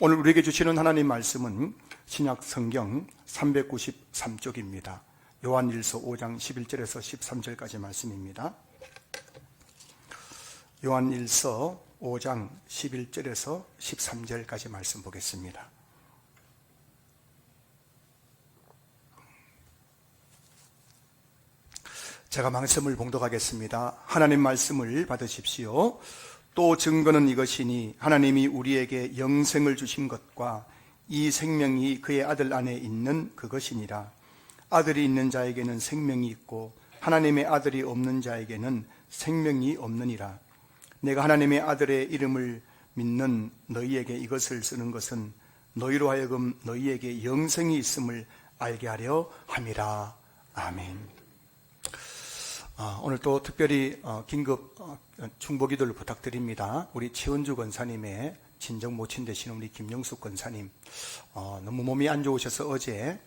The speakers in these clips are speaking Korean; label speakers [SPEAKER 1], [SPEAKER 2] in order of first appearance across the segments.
[SPEAKER 1] 오늘 우리에게 주시는 하나님 말씀은 신약 성경 393쪽입니다. 요한일서 5장 11절에서 13절까지 말씀입니다. 요한일서 5장 11절에서 13절까지 말씀 보겠습니다. 제가 말씀을 봉독하겠습니다. 하나님 말씀을 받으십시오. 또 증거는 이것이니 하나님이 우리에게 영생을 주신 것과 이 생명이 그의 아들 안에 있는 그것이니라. 아들이 있는 자에게는 생명이 있고 하나님의 아들이 없는 자에게는 생명이 없느니라. 내가 하나님의 아들의 이름을 믿는 너희에게 이것을 쓰는 것은 너희로 하여금 너희에게 영생이 있음을 알게 하려 함이라. 아멘. 오늘 또 특별히 긴급 중보기도를 부탁드립니다. 우리 최은주 권사님의 친정 모친 되시는 우리 김영숙 권사님, 너무 몸이 안 좋으셔서 어제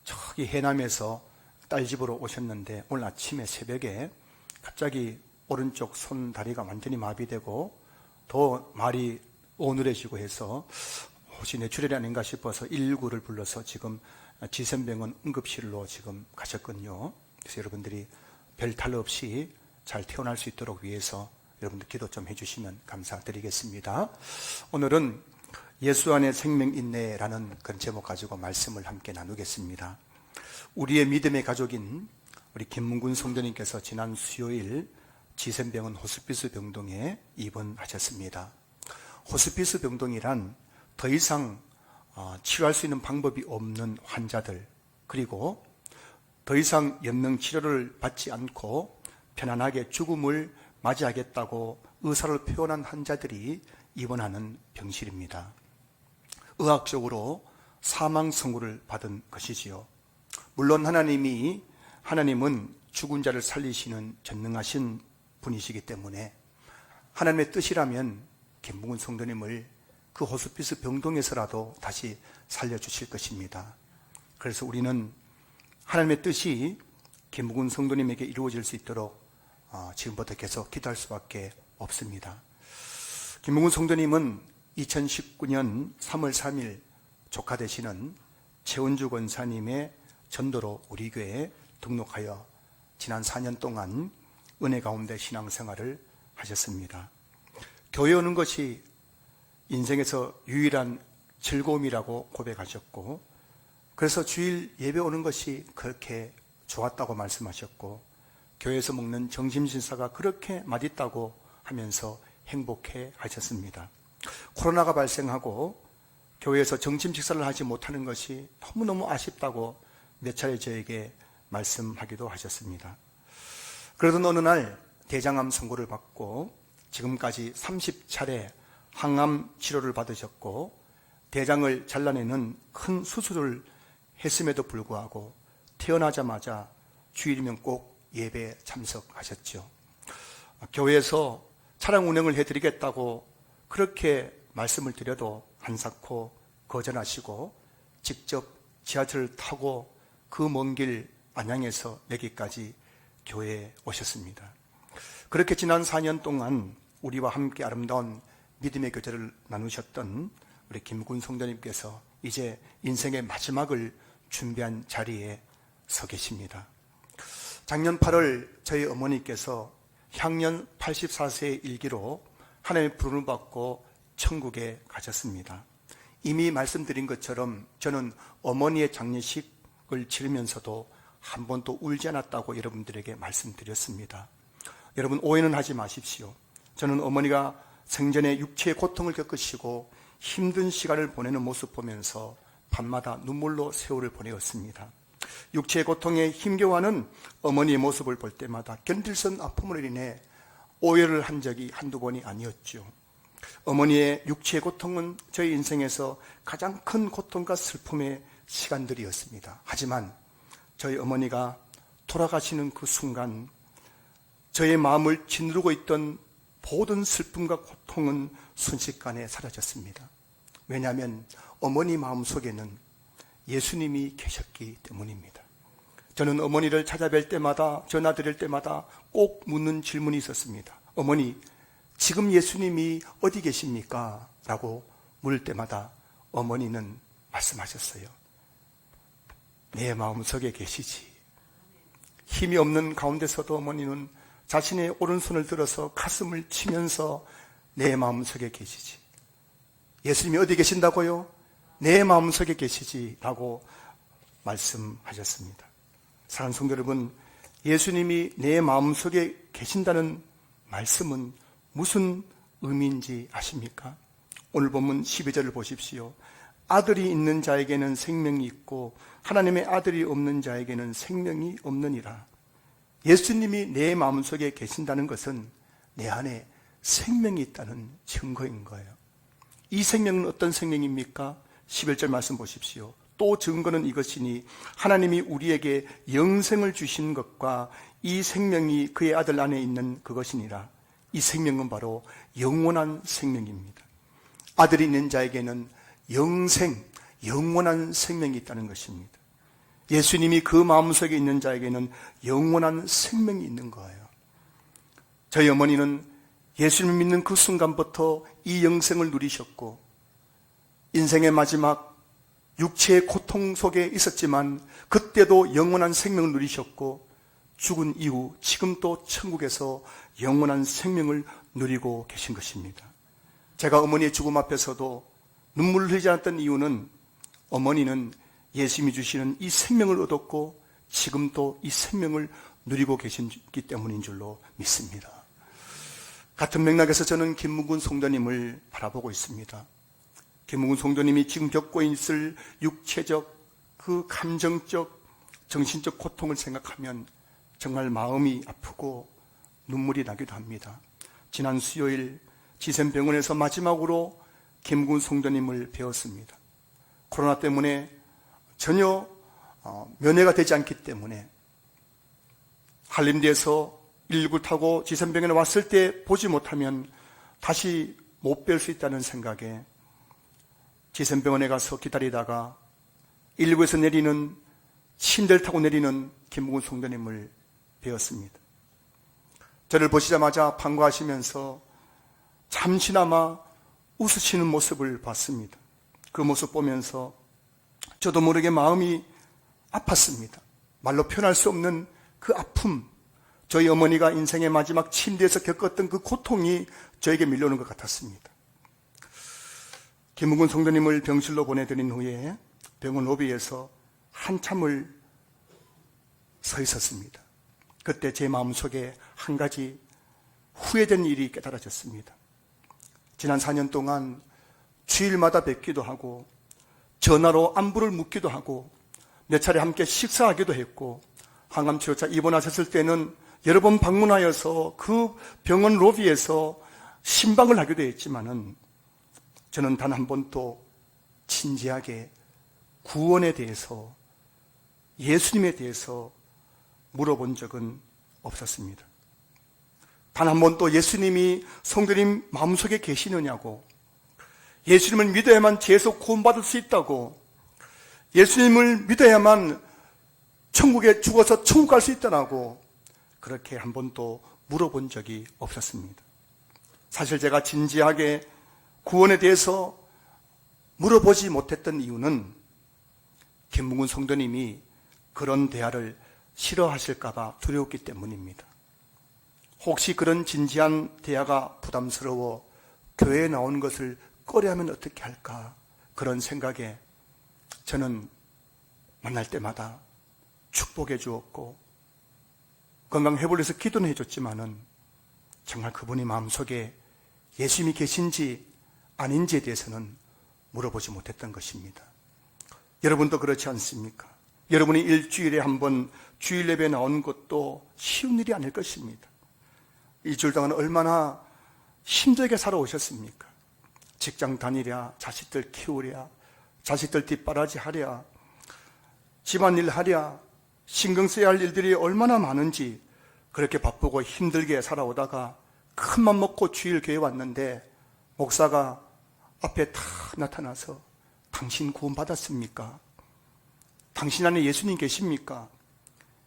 [SPEAKER 1] 저기 해남에서 딸 집으로 오셨는데 오늘 아침에 새벽에 갑자기 오른쪽 손 다리가 완전히 마비되고 더 말이 오늘해지고 해서 혹시 뇌출혈이 아닌가 싶어서 119를 불러서 지금 지샘병원 응급실로 지금 가셨거든요. 그래서 여러분들이 별 탈 없이 잘 태어날 수 있도록 위해서 여러분들 기도 좀 해주시면 감사드리겠습니다. 오늘은 예수 안에 생명 있네라는 그런 제목 가지고 말씀을 함께 나누겠습니다. 우리의 믿음의 가족인 우리 김문군 성도님께서 지난 수요일 지샘병원 호스피스 병동에 입원하셨습니다. 호스피스 병동이란 더 이상 치료할 수 있는 방법이 없는 환자들, 그리고 더 이상 연명 치료를 받지 않고 편안하게 죽음을 맞이하겠다고 의사를 표현한 환자들이 입원하는 병실입니다. 의학적으로 사망 선고를 받은 것이지요. 물론 하나님은 죽은 자를 살리시는 전능하신 분이시기 때문에 하나님의 뜻이라면 김문군 성도님을 그 호스피스 병동에서라도 다시 살려주실 것입니다. 그래서 우리는 하나님의 뜻이 김문군 성도님에게 이루어질 수 있도록 지금부터 계속 기도할 수밖에 없습니다. 김문군 성도님은 2019년 3월 3일 조카 되시는 최은주 권사님의 전도로 우리 교회에 등록하여 지난 4년 동안 은혜 가운데 신앙생활을 하셨습니다. 교회 오는 것이 인생에서 유일한 즐거움이라고 고백하셨고, 그래서 주일 예배 오는 것이 그렇게 좋았다고 말씀하셨고, 교회에서 먹는 점심식사가 그렇게 맛있다고 하면서 행복해 하셨습니다. 코로나가 발생하고 교회에서 점심식사를 하지 못하는 것이 너무너무 아쉽다고 몇 차례 저에게 말씀하기도 하셨습니다. 그러던 어느 날 대장암 선고를 받고 지금까지 30차례 항암 치료를 받으셨고, 대장을 잘라내는 큰 수술을 했음에도 불구하고 태어나자마자 주일이면 꼭 예배에 참석하셨죠. 교회에서 차량 운행을 해드리겠다고 그렇게 말씀을 드려도 한사코 거절하시고 직접 지하철을 타고 그 먼 길 안양에서 여기까지 교회에 오셨습니다. 그렇게 지난 4년 동안 우리와 함께 아름다운 믿음의 교제를 나누셨던 우리 김군 성도님께서 이제 인생의 마지막을 준비한 자리에 서 계십니다. 작년 8월 저희 어머니께서 향년 84세의 일기로 하나님의 부름을 받고 천국에 가셨습니다. 이미 말씀드린 것처럼 저는 어머니의 장례식을 치르면서도 한 번도 울지 않았다고 여러분들에게 말씀드렸습니다. 여러분, 오해는 하지 마십시오. 저는 어머니가 생전에 육체의 고통을 겪으시고 힘든 시간을 보내는 모습 보면서 밤마다 눈물로 세월을 보내었습니다. 육체의 고통에 힘겨워하는 어머니의 모습을 볼 때마다 견딜 수 없는 아픔으로 인해 오해를 한 적이 한두 번이 아니었죠. 어머니의 육체의 고통은 저희 인생에서 가장 큰 고통과 슬픔의 시간들이었습니다. 하지만 저희 어머니가 돌아가시는 그 순간 저의 마음을 짓누르고 있던 모든 슬픔과 고통은 순식간에 사라졌습니다. 왜냐하면 어머니 마음속에는 예수님이 계셨기 때문입니다. 저는 어머니를 찾아뵐 때마다, 전화드릴 때마다 꼭 묻는 질문이 있었습니다. 어머니, 지금 예수님이 어디 계십니까? 라고 물을 때마다 어머니는 말씀하셨어요. 내 마음속에 계시지. 힘이 없는 가운데서도 어머니는 자신의 오른손을 들어서 가슴을 치면서 내 마음속에 계시지. 예수님이 어디 계신다고요? 내 마음속에 계시지 라고 말씀하셨습니다. 사랑하는 성도 여러분, 예수님이 내 마음속에 계신다는 말씀은 무슨 의미인지 아십니까? 오늘 본문 12절을 보십시오. 아들이 있는 자에게는 생명이 있고 하나님의 아들이 없는 자에게는 생명이 없느니라. 예수님이 내 마음속에 계신다는 것은 내 안에 생명이 있다는 증거인 거예요. 이 생명은 어떤 생명입니까? 11절 말씀 보십시오. 또 증거는 이것이니 하나님이 우리에게 영생을 주신 것과 이 생명이 그의 아들 안에 있는 그것이니라. 이 생명은 바로 영원한 생명입니다. 아들이 있는 자에게는 영생, 영원한 생명이 있다는 것입니다. 예수님이 그 마음속에 있는 자에게는 영원한 생명이 있는 거예요. 저희 어머니는 예수님을 믿는 그 순간부터 이 영생을 누리셨고 인생의 마지막 육체의 고통 속에 있었지만 그때도 영원한 생명을 누리셨고 죽은 이후 지금 또 천국에서 영원한 생명을 누리고 계신 것입니다. 제가 어머니의 죽음 앞에서도 눈물을 흘리지 않았던 이유는 어머니는 예수님이 주시는 이 생명을 얻었고 지금도 이 생명을 누리고 계시기 때문인 줄로 믿습니다. 같은 맥락에서 저는 김문근 성도님을 바라보고 있습니다. 김문근 성도님이 지금 겪고 있을 육체적, 그 감정적, 정신적 고통을 생각하면 정말 마음이 아프고 눈물이 나기도 합니다. 지난 수요일 지샘병원에서 마지막으로 김문근 성도님을 뵈었습니다. 코로나 때문에 전혀 면회가 되지 않기 때문에 한림대에서 119를 타고 지샘병원에 왔을 때 보지 못하면 다시 못 뵐 수 있다는 생각에 지샘병원에 가서 기다리다가 119에서 내리는 침대를 타고 내리는 김문근 성도님을 뵈었습니다. 저를 보시자마자 반가워하시면서 잠시나마 웃으시는 모습을 봤습니다. 그 모습 보면서 저도 모르게 마음이 아팠습니다. 말로 표현할 수 없는 그 아픔, 저희 어머니가 인생의 마지막 침대에서 겪었던 그 고통이 저에게 밀려오는 것 같았습니다. 김문근 성도님을 병실로 보내드린 후에 병원 로비에서 한참을 서 있었습니다. 그때 제 마음속에 한 가지 후회된 일이 깨달아졌습니다. 지난 4년 동안 주일마다 뵙기도 하고 전화로 안부를 묻기도 하고 몇 차례 함께 식사하기도 했고 항암치료차 입원하셨을 때는 여러 번 방문하여서 그 병원 로비에서 신방을 하기도 했지만은 저는 단 한 번도 진지하게 구원에 대해서 예수님에 대해서 물어본 적은 없었습니다. 단 한 번도 예수님이 성도님 마음속에 계시느냐고, 예수님을 믿어야만 죄에서 구원받을 수 있다고, 예수님을 믿어야만 천국에 죽어서 천국 갈 수 있다고 그렇게 한 번도 물어본 적이 없었습니다. 사실 제가 진지하게 구원에 대해서 물어보지 못했던 이유는 김문근 성도님이 그런 대화를 싫어하실까 봐 두려웠기 때문입니다. 혹시 그런 진지한 대화가 부담스러워 교회에 나오는 것을 꺼려하면 어떻게 할까, 그런 생각에 저는 만날 때마다 축복해 주었고 건강 회복을 위해서 기도는 해줬지만은 정말 그분이 마음속에 예수님이 계신지 아닌지에 대해서는 물어보지 못했던 것입니다. 여러분도 그렇지 않습니까? 여러분이 일주일에 한 번 주일 예배에 나오는 것도 쉬운 일이 아닐 것입니다. 일주일 동안 얼마나 힘들게 살아오셨습니까? 직장 다니랴, 자식들 키우랴, 자식들 뒷바라지 하랴, 집안일 하랴, 신경 써야 할 일들이 얼마나 많은지 그렇게 바쁘고 힘들게 살아오다가 큰맘 먹고 주일 교회 왔는데 목사가 앞에 다 나타나서 당신 구원 받았습니까? 당신 안에 예수님 계십니까?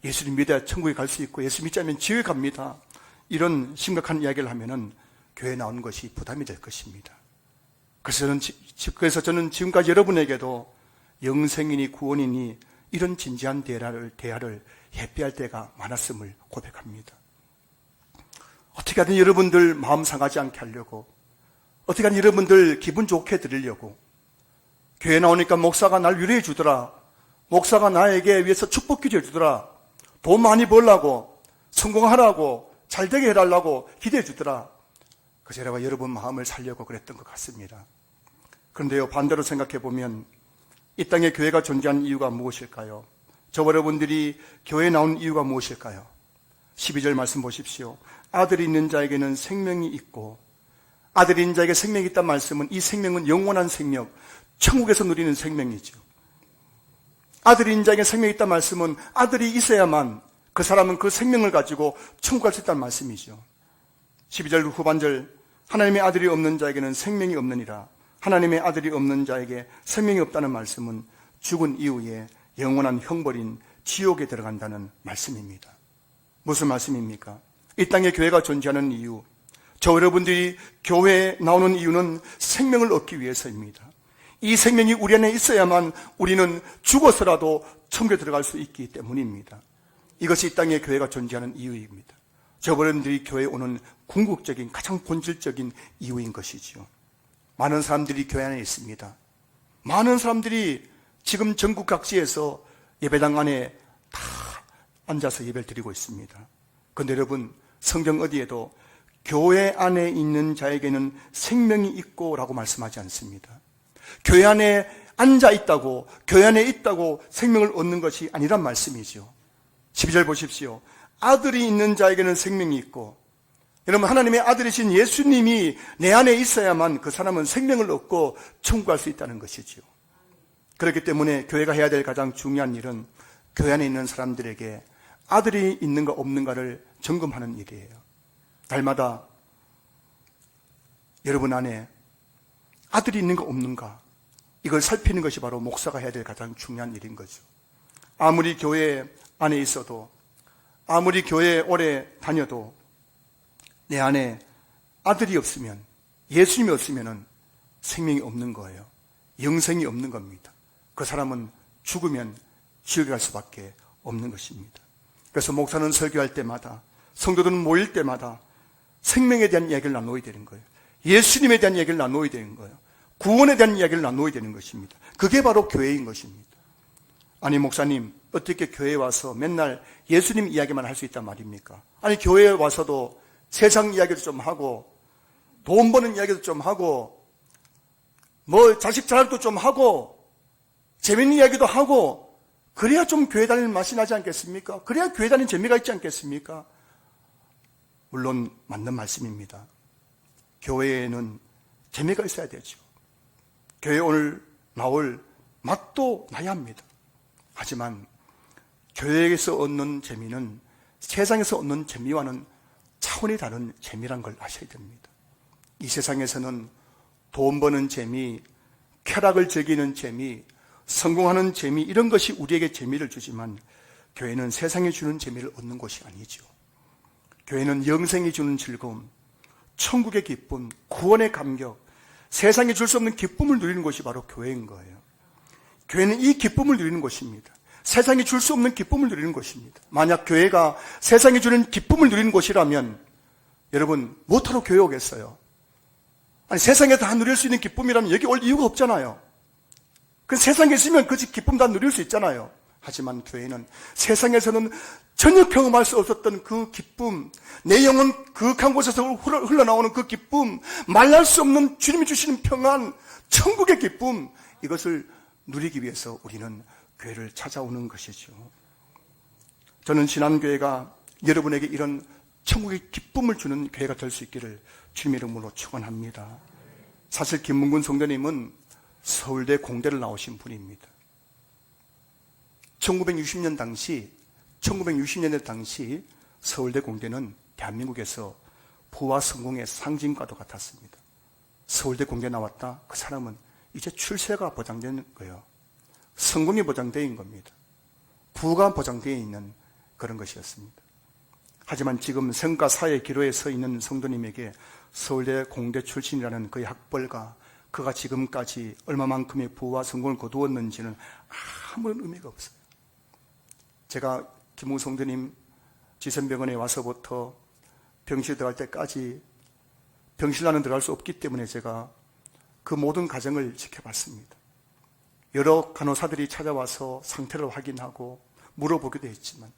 [SPEAKER 1] 예수님 믿어야 천국에 갈 수 있고 예수 믿지 않으면 지옥에 갑니다. 이런 심각한 이야기를 하면은 교회에 나오는 것이 부담이 될 것입니다. 그래서 저는 지금까지 여러분에게도 영생이니 구원이니 이런 진지한 대화를 회피할 때가 많았음을 고백합니다. 어떻게 하든 여러분들 마음 상하지 않게 하려고, 어떻게 하든 여러분들 기분 좋게 드리려고, 교회 나오니까 목사가 날 위로해 주더라, 목사가 나에게 위해서 축복 기도해 주더라, 돈 많이 벌라고, 성공하라고, 잘되게 해달라고 기대해 주더라. 그래서 제가 여러분 마음을 살려고 그랬던 것 같습니다. 그런데요, 반대로 생각해 보면 이 땅에 교회가 존재하는 이유가 무엇일까요? 저와 여러분들이 교회에 나온 이유가 무엇일까요? 12절 말씀 보십시오. 아들이 있는 자에게는 생명이 있고, 아들이 있는 자에게 생명이 있다는 말씀은 이 생명은 영원한 생명, 천국에서 누리는 생명이죠. 아들이 있는 자에게 생명이 있다는 말씀은 아들이 있어야만 그 사람은 그 생명을 가지고 천국 갈 수 있다는 말씀이죠. 12절 후반절, 하나님의 아들이 없는 자에게는 생명이 없느니라. 하나님의 아들이 없는 자에게 생명이 없다는 말씀은 죽은 이후에 영원한 형벌인 지옥에 들어간다는 말씀입니다. 무슨 말씀입니까? 이 땅에 교회가 존재하는 이유, 저 여러분들이 교회에 나오는 이유는 생명을 얻기 위해서입니다. 이 생명이 우리 안에 있어야만 우리는 죽어서라도 천국에 들어갈 수 있기 때문입니다. 이것이 이 땅에 교회가 존재하는 이유입니다. 저 여러분들이 교회에 오는 궁극적인 가장 본질적인 이유인 것이죠. 많은 사람들이 교회 안에 있습니다. 많은 사람들이 지금 전국 각지에서 예배당 안에 다 앉아서 예배를 드리고 있습니다. 그런데 여러분, 성경 어디에도 교회 안에 있는 자에게는 생명이 있고 라고 말씀하지 않습니다. 교회 안에 앉아 있다고, 교회 안에 있다고 생명을 얻는 것이 아니란 말씀이죠. 12절 보십시오. 아들이 있는 자에게는 생명이 있고, 여러분, 하나님의 아들이신 예수님이 내 안에 있어야만 그 사람은 생명을 얻고 천국 갈 수 있다는 것이죠. 그렇기 때문에 교회가 해야 될 가장 중요한 일은 교회 안에 있는 사람들에게 아들이 있는가 없는가를 점검하는 일이에요. 날마다 여러분 안에 아들이 있는가 없는가, 이걸 살피는 것이 바로 목사가 해야 될 가장 중요한 일인 거죠. 아무리 교회 안에 있어도, 아무리 교회에 오래 다녀도 내 안에 아들이 없으면, 예수님이 없으면 생명이 없는 거예요. 영생이 없는 겁니다. 그 사람은 죽으면 지옥에 갈 수밖에 없는 것입니다. 그래서 목사는 설교할 때마다, 성도들은 모일 때마다 생명에 대한 이야기를 나누어야 되는 거예요. 예수님에 대한 이야기를 나누어야 되는 거예요. 구원에 대한 이야기를 나누어야 되는 것입니다. 그게 바로 교회인 것입니다. 아니, 목사님, 어떻게 교회에 와서 맨날 예수님 이야기만 할 수 있단 말입니까? 아니, 교회에 와서도 세상 이야기도 좀 하고, 돈 버는 이야기도 좀 하고, 뭐 자식 자랑도 좀 하고, 재밌는 이야기도 하고, 그래야 좀 교회 다니는 맛이 나지 않겠습니까? 그래야 교회 다니는 재미가 있지 않겠습니까? 물론 맞는 말씀입니다. 교회에는 재미가 있어야 되죠. 교회에 오늘 나올 맛도 나야 합니다. 하지만 교회에서 얻는 재미는 세상에서 얻는 재미와는 차원이 다른 재미란 걸 아셔야 됩니다. 이 세상에서는 돈 버는 재미, 쾌락을 즐기는 재미, 성공하는 재미, 이런 것이 우리에게 재미를 주지만 교회는 세상이 주는 재미를 얻는 곳이 아니죠. 교회는 영생이 주는 즐거움, 천국의 기쁨, 구원의 감격, 세상이 줄 수 없는 기쁨을 누리는 곳이 바로 교회인 거예요. 교회는 이 기쁨을 누리는 곳입니다. 세상이 줄 수 없는 기쁨을 누리는 곳입니다. 만약 교회가 세상이 주는 기쁨을 누리는 곳이라면 여러분, 뭐하러 교회 오겠어요? 아니, 세상에 다 누릴 수 있는 기쁨이라면 여기 올 이유가 없잖아요. 그 세상에 있으면 그 기쁨 다 누릴 수 있잖아요. 하지만 교회는 세상에서는 전혀 경험할 수 없었던 그 기쁨, 내 영혼 그윽한 곳에서 흘러나오는 그 기쁨, 말할 수 없는 주님이 주시는 평안, 천국의 기쁨, 이것을 누리기 위해서 우리는 교회를 찾아오는 것이죠. 저는 신한교회가 여러분에게 이런 천국의 기쁨을 주는 교회가 될 수 있기를 주님의 이름으로 축원합니다. 사실 김문근 성도님은 서울대 공대를 나오신 분입니다. 1960년 당시 서울대 공대는 대한민국에서 부와 성공의 상징과도 같았습니다. 서울대 공대 나왔다? 그 사람은 이제 출세가 보장되는 거예요. 성공이 보장되어 있는 겁니다. 부가 보장되어 있는 그런 것이었습니다. 하지만 지금 성과 사회 기로에 서 있는 성도님에게 서울대 공대 출신이라는 그의 학벌과 그가 지금까지 얼마만큼의 부와 성공을 거두었는지는 아무런 의미가 없어요. 제가 김웅 성도님 지선병원에 와서부터 병실 들어갈 때까지 병실 안은 들어갈 수 없기 때문에 제가 그 모든 과정을 지켜봤습니다. 여러 간호사들이 찾아와서 상태를 확인하고 물어보기도 했지만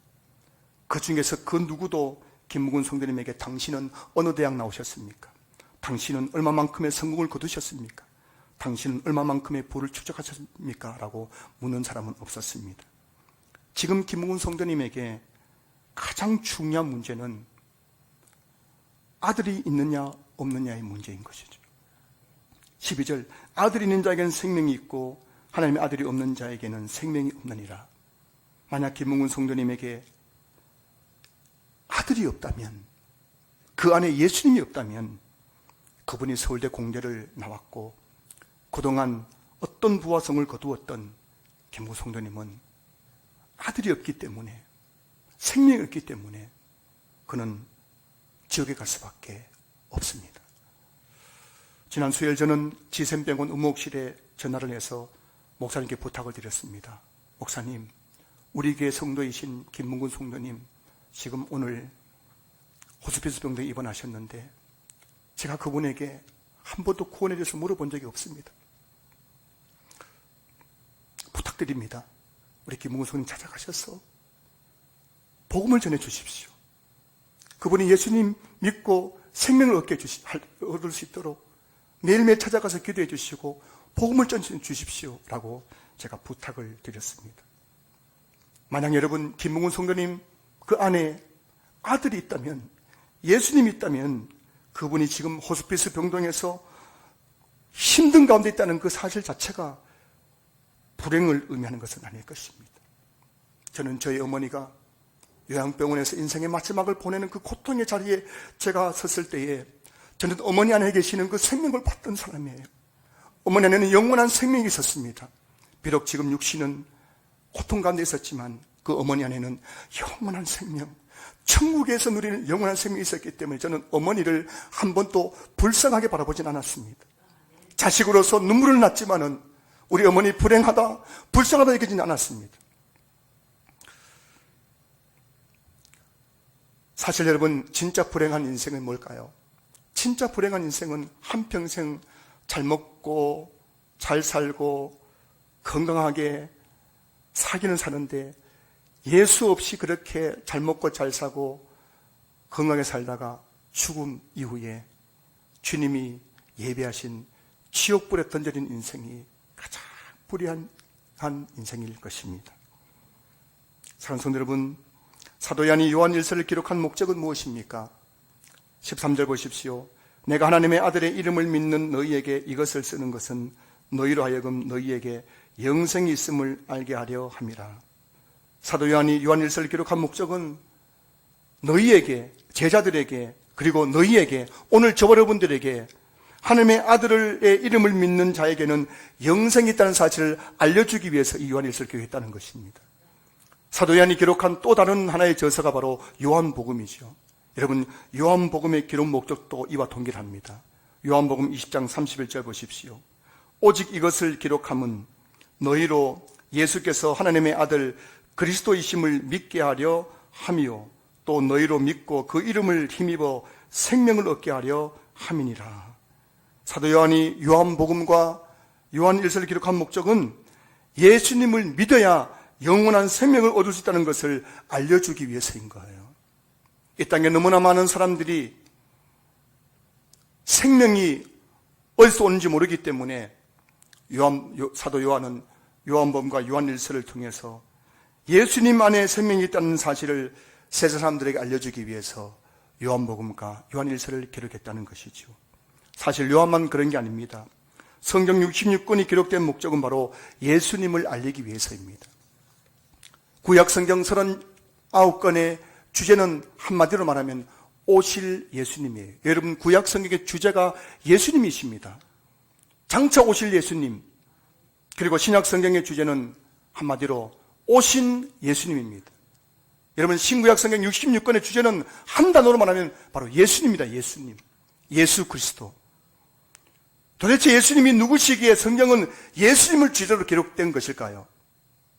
[SPEAKER 1] 그 중에서 그 누구도 김무근 성도님에게 당신은 어느 대학 나오셨습니까? 당신은 얼마만큼의 성공을 거두셨습니까? 당신은 얼마만큼의 부를 축적하셨습니까? 라고 묻는 사람은 없었습니다. 지금 김무근 성도님에게 가장 중요한 문제는 아들이 있느냐 없느냐의 문제인 것이죠. 12절, 아들이 있는 자에게는 생명이 있고 하나님의 아들이 없는 자에게는 생명이 없느니라. 만약 김무근 성도님에게 아들이 없다면, 그 안에 예수님이 없다면 그분이 서울대 공대를 나왔고 그동안 어떤 부와 성을 거두었던 김무근 성도님은 아들이 없기 때문에, 생명이 없기 때문에 그는 지옥에 갈 수밖에 없습니다. 지난 수요일 저는 지샘병원 의무실에 전화를 해서 목사님께 부탁을 드렸습니다. 목사님, 우리 교회 성도이신 김문근 성도님 지금 오늘 호스피스 병동에 입원하셨는데 제가 그분에게 한 번도 구원에 대해서 물어본 적이 없습니다. 부탁드립니다. 우리 김문근 성도님 찾아가셔서 복음을 전해 주십시오. 그분이 예수님 믿고 생명을 얻을 수 있도록 매일매일 찾아가서 기도해 주시고 복음을 전해 주십시오 라고 제가 부탁을 드렸습니다. 만약 여러분 김문근 성도님 그 안에 아들이 있다면, 예수님이 있다면 그분이 지금 호스피스 병동에서 힘든 가운데 있다는 그 사실 자체가 불행을 의미하는 것은 아닐 것입니다. 저는 저희 어머니가 요양병원에서 인생의 마지막을 보내는 그 고통의 자리에 제가 섰을 때에 저는 어머니 안에 계시는 그 생명을 받던 사람이에요. 어머니 안에는 영원한 생명이 있었습니다. 비록 지금 육신은 고통 가운데 있었지만 그 어머니 안에는 영원한 생명, 천국에서 누리는 영원한 생명이 있었기 때문에 저는 어머니를 한 번도 불쌍하게 바라보진 않았습니다. 자식으로서 눈물을 났지만은 우리 어머니 불행하다, 불쌍하다 얘기하지는 않았습니다. 사실 여러분, 진짜 불행한 인생은 뭘까요? 진짜 불행한 인생은 한평생 잘 먹고 잘 살고 건강하게 사기는 사는데 예수 없이 그렇게 잘 먹고 잘 사고 건강하게 살다가 죽음 이후에 주님이 예배하신 지옥불에 던져진 인생이 가장 불의한 인생일 것입니다. 사랑하는 성도 여러분, 사도 요한이 요한 1서를 기록한 목적은 무엇입니까? 13절 보십시오. 내가 하나님의 아들의 이름을 믿는 너희에게 이것을 쓰는 것은 너희로 하여금 너희에게 영생이 있음을 알게 하려 함이라. 사도 요한이 요한 1서를 기록한 목적은 너희에게, 제자들에게, 그리고 너희에게, 오늘 저 여러분들에게 하나님의 아들의 이름을 믿는 자에게는 영생이 있다는 사실을 알려주기 위해서 이 요한 1서를 기록했다는 것입니다. 사도 요한이 기록한 또 다른 하나의 저서가 바로 요한복음이죠. 여러분, 요한복음의 기록 목적도 이와 동일합니다. 요한복음 20장 31절 보십시오. 오직 이것을 기록함은 너희로 예수께서 하나님의 아들 그리스도이심을 믿게 하려 함이요 또 너희로 믿고 그 이름을 힘입어 생명을 얻게 하려 함이니라. 사도 요한이 요한복음과 요한 1서를 기록한 목적은 예수님을 믿어야 영원한 생명을 얻을 수 있다는 것을 알려주기 위해서인 거예요. 이 땅에 너무나 많은 사람들이 생명이 어디서 오는지 모르기 때문에 사도 요한은 요한복음과 요한 1서를 통해서 예수님 안에 생명이 있다는 사실을 세상 사람들에게 알려주기 위해서 요한복음과 요한 1서를 기록했다는 것이죠. 사실 요한만 그런 게 아닙니다. 성경 66권이 기록된 목적은 바로 예수님을 알리기 위해서입니다. 구약 성경 39권의 주제는 한마디로 말하면 오실 예수님이에요. 여러분, 구약 성경의 주제가 예수님이십니다. 장차 오실 예수님. 그리고 신약 성경의 주제는 한마디로 오신 예수님입니다. 여러분, 신구약 성경 66권의 주제는 한 단어로 말하면 바로 예수님입니다. 예수님. 예수 그리스도. 도대체 예수님이 누구시기에 성경은 예수님을 주제로 기록된 것일까요?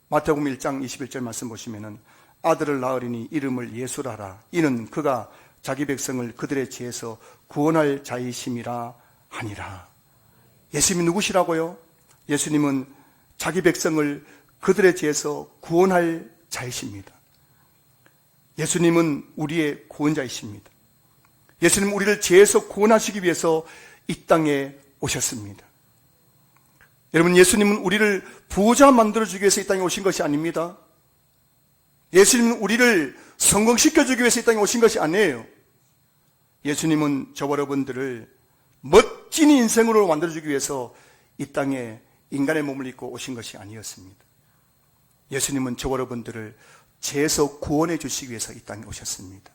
[SPEAKER 1] 마태복음 1장 21절 말씀 보시면은 아들을 낳으리니 이름을 예수라 하라. 이는 그가 자기 백성을 그들의 죄에서 구원할 자이심이라 하니라. 예수님이 누구시라고요? 예수님은 자기 백성을 그들의 죄에서 구원할 자이십니다. 예수님은 우리의 구원자이십니다. 예수님은 우리를 죄에서 구원하시기 위해서 이 땅에 오셨습니다. 여러분, 예수님은 우리를 부자 만들어주기 위해서 이 땅에 오신 것이 아닙니다. 예수님은 우리를 성공시켜주기 위해서 이 땅에 오신 것이 아니에요. 예수님은 저와 여러분들을 멋진 인생으로 만들어주기 위해서 이 땅에 인간의 몸을 입고 오신 것이 아니었습니다. 예수님은 저와 여러분들을 죄에서 구원해 주시기 위해서 이 땅에 오셨습니다.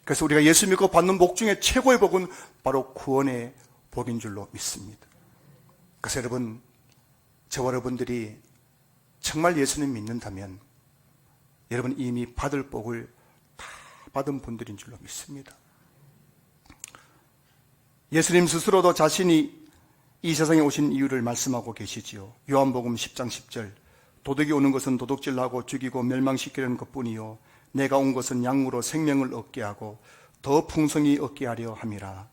[SPEAKER 1] 그래서 우리가 예수 믿고 받는 복 중에 최고의 복은 바로 구원의 복인 줄로 믿습니다. 그래서 여러분, 저와 여러분들이 정말 예수님 믿는다면 여러분 이미 받을 복을 다 받은 분들인 줄로 믿습니다. 예수님 스스로도 자신이 이 세상에 오신 이유를 말씀하고 계시지요. 요한복음 10장 10절, 도둑이 오는 것은 도둑질하고 죽이고 멸망시키려는 것뿐이요 내가 온 것은 양으로 생명을 얻게 하고 더 풍성히 얻게 하려 함이라.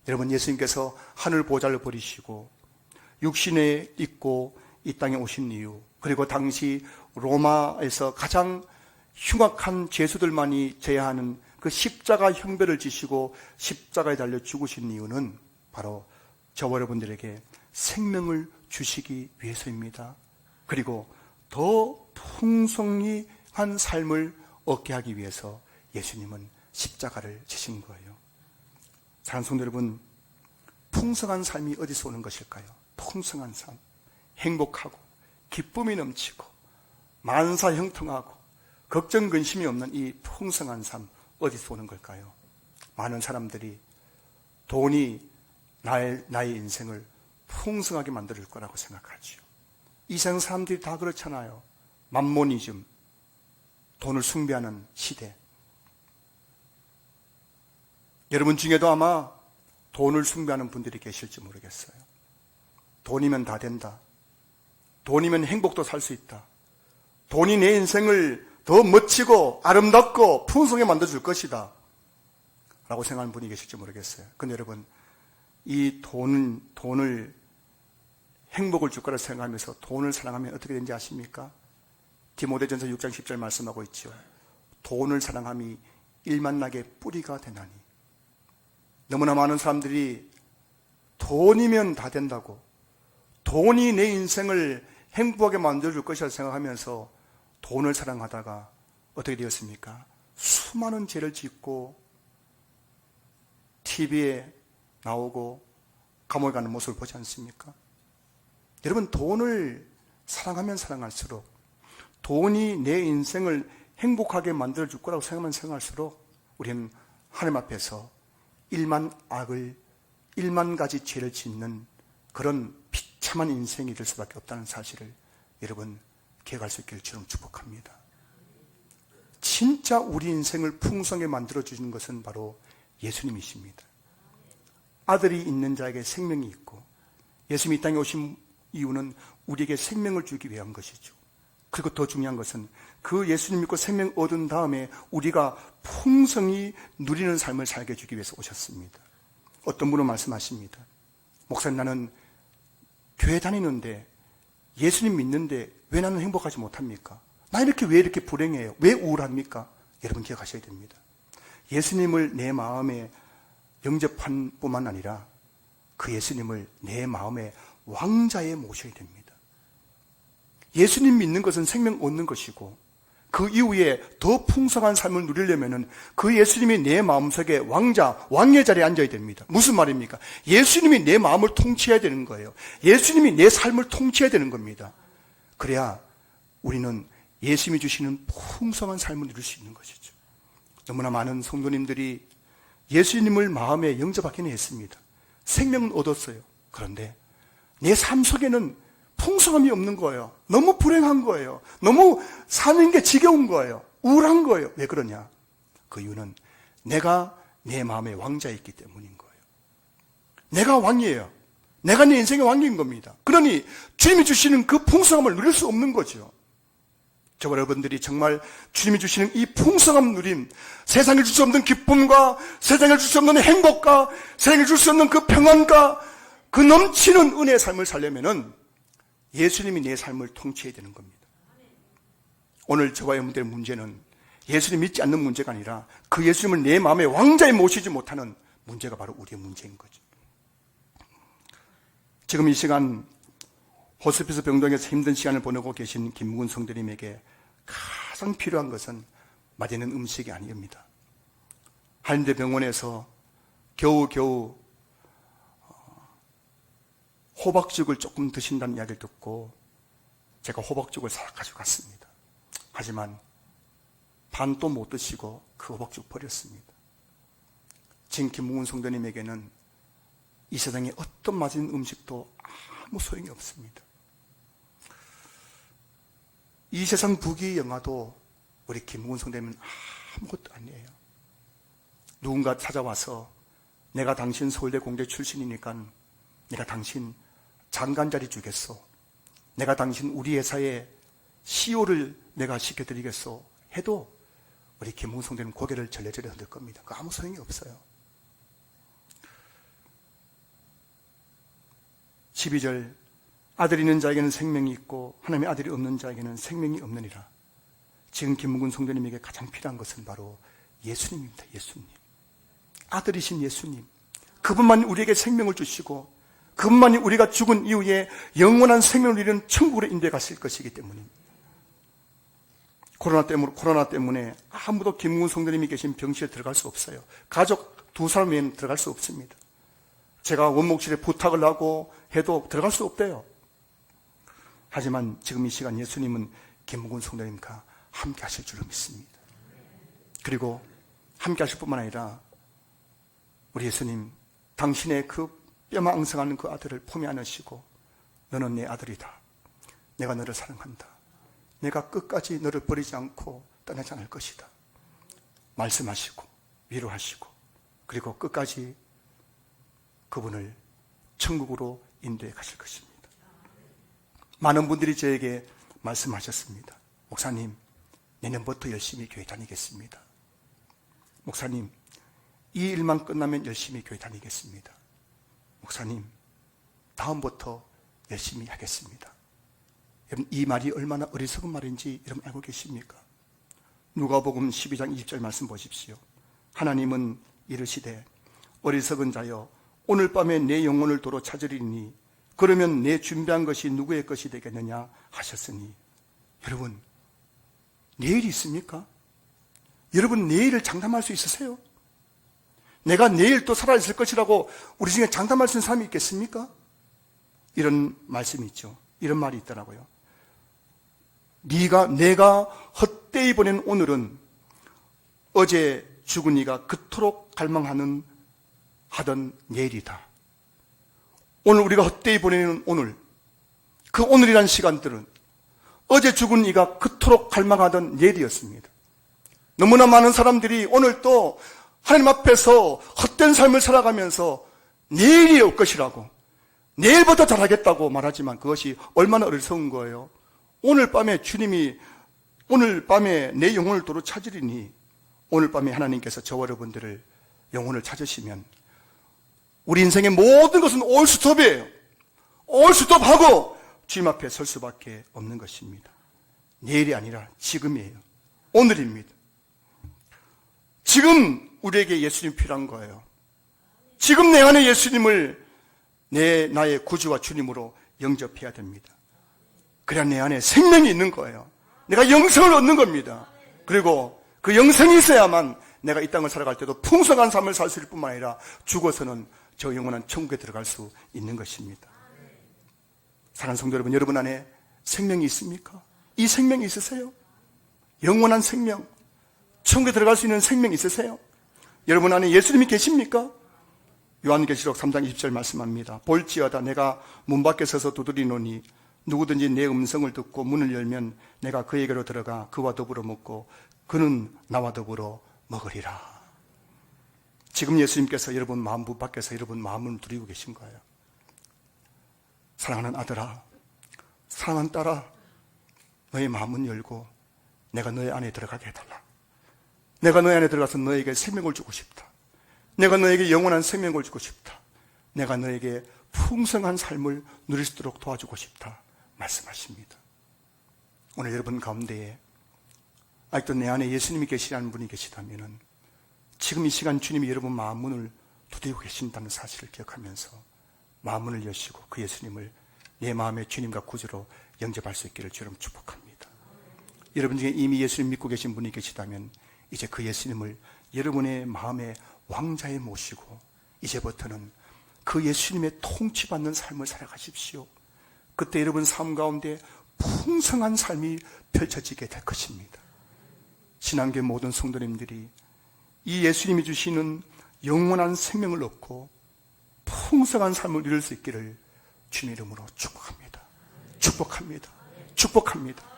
[SPEAKER 1] 여러분, 예수님께서 하늘 보좌를 버리시고 육신에 입고 이 땅에 오신 이유, 그리고 당시 로마에서 가장 흉악한 죄수들만이 져야 하는 그 십자가 형벌을 지시고 십자가에 달려 죽으신 이유는 바로 저와 여러분들에게 생명을 주시기 위해서입니다. 그리고 더 풍성히 한 삶을 얻게 하기 위해서 예수님은 십자가를 지신 거예요. 사랑하는 성도 여러분, 풍성한 삶이 어디서 오는 것일까요? 풍성한 삶, 행복하고 기쁨이 넘치고 만사 형통하고 걱정 근심이 없는 이 풍성한 삶 어디서 오는 걸까요? 많은 사람들이 돈이 나의 인생을 풍성하게 만들 거라고 생각하죠. 이 세상 사람들이 다 그렇잖아요. 맘모니즘, 돈을 숭배하는 시대. 여러분 중에도 아마 돈을 숭배하는 분들이 계실지 모르겠어요. 돈이면 다 된다. 돈이면 행복도 살 수 있다. 돈이 내 인생을 더 멋지고 아름답고 풍성하게 만들어줄 것이다 라고 생각하는 분이 계실지 모르겠어요. 근데 여러분, 이 돈을 행복을 줄 거라 생각하면서 돈을 사랑하면 어떻게 되는지 아십니까? 디모데전서 6장 10절 말씀하고 있죠. 돈을 사랑함이 일만나게 뿌리가 되나니. 너무나 많은 사람들이 돈이면 다 된다고, 돈이 내 인생을 행복하게 만들어줄 것이라 생각하면서 돈을 사랑하다가 어떻게 되었습니까? 수많은 죄를 짓고 TV에 나오고 감옥에 가는 모습을 보지 않습니까? 여러분, 돈을 사랑하면 사랑할수록, 돈이 내 인생을 행복하게 만들어줄 거라고 생각하면 생각할수록 우리는 하나님 앞에서 일만 가지 죄를 짓는 그런 비참한 인생이 될 수밖에 없다는 사실을 여러분 기억할 수 있기를 주님 축복합니다. 진짜 우리 인생을 풍성하게 만들어주시는 것은 바로 예수님이십니다. 아들이 있는 자에게 생명이 있고, 예수님이 이 땅에 오신 이유는 우리에게 생명을 주기 위한 것이죠. 그리고 더 중요한 것은 그 예수님 믿고 생명 얻은 다음에 우리가 풍성히 누리는 삶을 살게 해주기 위해서 오셨습니다. 어떤 분은 말씀하십니다. 목사님, 나는 교회 다니는데 예수님 믿는데 왜 나는 행복하지 못합니까? 나 왜 이렇게 불행해요? 왜 우울합니까? 여러분 기억하셔야 됩니다. 예수님을 내 마음에 영접한 뿐만 아니라 그 예수님을 내 마음의 왕자에 모셔야 됩니다. 예수님 믿는 것은 생명 얻는 것이고, 그 이후에 더 풍성한 삶을 누리려면 그 예수님이 내 마음속에 왕의 자리에 앉아야 됩니다. 무슨 말입니까? 예수님이 내 마음을 통치해야 되는 거예요. 예수님이 내 삶을 통치해야 되는 겁니다. 그래야 우리는 예수님이 주시는 풍성한 삶을 누릴 수 있는 것이죠. 너무나 많은 성도님들이 예수님을 마음에 영접하기는 했습니다. 생명은 얻었어요. 그런데 내 삶 속에는 풍성함이 없는 거예요. 너무 불행한 거예요. 너무 사는 게 지겨운 거예요. 우울한 거예요. 왜 그러냐? 그 이유는 내가 내 마음의 왕자에 있기 때문인 거예요. 내가 왕이에요. 내가 내 인생의 왕인 겁니다. 그러니 주님이 주시는 그 풍성함을 누릴 수 없는 거죠. 저와 여러분들이 정말 주님이 주시는 이 풍성함 누림, 세상에 줄 수 없는 기쁨과 세상에 줄 수 없는 행복과 세상에 줄 수 없는 그 평안과 그 넘치는 은혜의 삶을 살려면은 예수님이 내 삶을 통치해야 되는 겁니다. 오늘 저와 여러분들의 문제는 예수님 믿지 않는 문제가 아니라 그 예수님을 내 마음의 왕자에 모시지 못하는 문제가 바로 우리의 문제인 거죠. 지금 이 시간 호스피스 병동에서 힘든 시간을 보내고 계신 김묵은 성도님에게 가장 필요한 것은 맛있는 음식이 아닙니다. 한인대 병원에서 겨우겨우 호박죽을 조금 드신다는 이야기를 듣고 제가 호박죽을 사 가져갔습니다. 하지만 반도 못 드시고 그 호박죽 버렸습니다. 지금 김묵은 성도님에게는 이 세상에 어떤 맛있는 음식도 아무 소용이 없습니다. 이 세상 부귀영화도 우리 김묵은 성도님은 아무것도 아니에요. 누군가 찾아와서 내가 당신 서울대 공대 출신이니까 내가 당신 장관 자리 주겠소. 내가 당신 우리 회사의 CEO를 내가 시켜드리겠소. 해도 우리 김묵은 성도님 고개를 절레절레 흔들 겁니다. 그 아무 소용이 없어요. 12절 아들이 있는 자에게는 생명이 있고 하나님의 아들이 없는 자에게는 생명이 없느니라. 지금 김묵은 성도님에게 가장 필요한 것은 바로 예수님입니다. 예수님. 아들이신 예수님. 그분만이 우리에게 생명을 주시고 그분만이 우리가 죽은 이후에 영원한 생명을 이루는 천국으로 인도해 갔을 것이기 때문입니다. 코로나 때문에 아무도 김묵은 성도님이 계신 병실에 들어갈 수 없어요. 가족 2사람 외에는 들어갈 수 없습니다. 제가 원목실에 부탁을 하고 해도 들어갈 수 없대요. 하지만 지금 이 시간 예수님은 김묵은 성도님과 함께 하실 줄로 믿습니다. 그리고 함께 하실 뿐만 아니라 우리 예수님 당신의 그 뼈망상하는 그 아들을 품에 안으시고 너는 내 아들이다. 내가 너를 사랑한다. 내가 끝까지 너를 버리지 않고 떠나지 않을 것이다. 말씀하시고 위로하시고 그리고 끝까지 그분을 천국으로 인도해 가실 것입니다. 많은 분들이 저에게 말씀하셨습니다. 목사님, 내년부터 열심히 교회 다니겠습니다. 목사님, 이 일만 끝나면 열심히 교회 다니겠습니다. 목사님, 다음부터 열심히 하겠습니다. 여러분, 이 말이 얼마나 어리석은 말인지 여러분 알고 계십니까? 누가복음 12장 20절 말씀 보십시오. 하나님은 이르시되 어리석은 자여 오늘 밤에 내 영혼을 도로 찾으리니 그러면 내 준비한 것이 누구의 것이 되겠느냐 하셨으니. 여러분, 내일이 있습니까? 여러분, 내일을 장담할 수 있으세요? 내가 내일 또 살아있을 것이라고 우리 중에 장담할 수 있는 사람이 있겠습니까? 이런 말씀이 있죠. 이런 말이 있더라고요. 내가 헛되이 보낸 오늘은 어제 죽은 이가 그토록 갈망하던 내일이다. 오늘 우리가 헛되이 보내는 오늘, 그 오늘이란 시간들은 어제 죽은 이가 그토록 갈망하던 내일이었습니다. 너무나 많은 사람들이 오늘 또 하나님 앞에서 헛된 삶을 살아가면서 내일이 올 것이라고, 내일부터 잘하겠다고 말하지만 그것이 얼마나 어리석은 거예요. 오늘 밤에 주님이 오늘 밤에 내 영혼을 도로 찾으리니, 오늘 밤에 하나님께서 저와 여러분들을 영혼을 찾으시면 우리 인생의 모든 것은 올스톱이에요. 올스톱하고 주님 앞에 설 수밖에 없는 것입니다. 내일이 아니라 지금이에요. 오늘입니다. 지금 우리에게 예수님이 필요한 거예요. 지금 내 안에 예수님을 나의 구주와 주님으로 영접해야 됩니다. 그래야 내 안에 생명이 있는 거예요. 내가 영생을 얻는 겁니다. 그리고 그 영생이 있어야만 내가 이 땅을 살아갈 때도 풍성한 삶을 살 수 있을 뿐만 아니라 죽어서는 저 영원한 천국에 들어갈 수 있는 것입니다. 사랑하는 성도 여러분, 여러분 안에 생명이 있습니까? 이 생명이 있으세요? 영원한 생명, 천국에 들어갈 수 있는 생명이 있으세요? 여러분 안에 예수님이 계십니까? 요한계시록 3장 20절 말씀합니다. 볼지어다 내가 문 밖에 서서 두드리노니 누구든지 내 음성을 듣고 문을 열면 내가 그에게로 들어가 그와 더불어 먹고 그는 나와 더불어 먹으리라. 지금 예수님께서 여러분 마음 밖에서 여러분 마음을 두리고 계신 거예요. 사랑하는 아들아, 사랑하는 딸아, 너의 마음은 열고 내가 너의 안에 들어가게 해달라. 내가 너의 안에 들어가서 너에게 생명을 주고 싶다. 내가 너에게 영원한 생명을 주고 싶다. 내가 너에게 풍성한 삶을 누릴 수 있도록 도와주고 싶다 말씀하십니다. 오늘 여러분 가운데에 아직도 내 안에 예수님이 계시라는 분이 계시다면 지금 이 시간 주님이 여러분 마음문을 두드리고 계신다는 사실을 기억하면서 마음문을 여시고 그 예수님을 내 마음의 주님과 구주로 영접할 수 있기를 주님 축복합니다. 여러분 중에 이미 예수님 믿고 계신 분이 계시다면 이제 그 예수님을 여러분의 마음의 왕자에 모시고 이제부터는 그 예수님의 통치받는 삶을 살아가십시오. 그때 여러분 삶 가운데 풍성한 삶이 펼쳐지게 될 것입니다. 신앙교회 모든 성도님들이 이 예수님이 주시는 영원한 생명을 얻고 풍성한 삶을 누릴 수 있기를 주님 이름으로 축복합니다. 축복합니다. 축복합니다.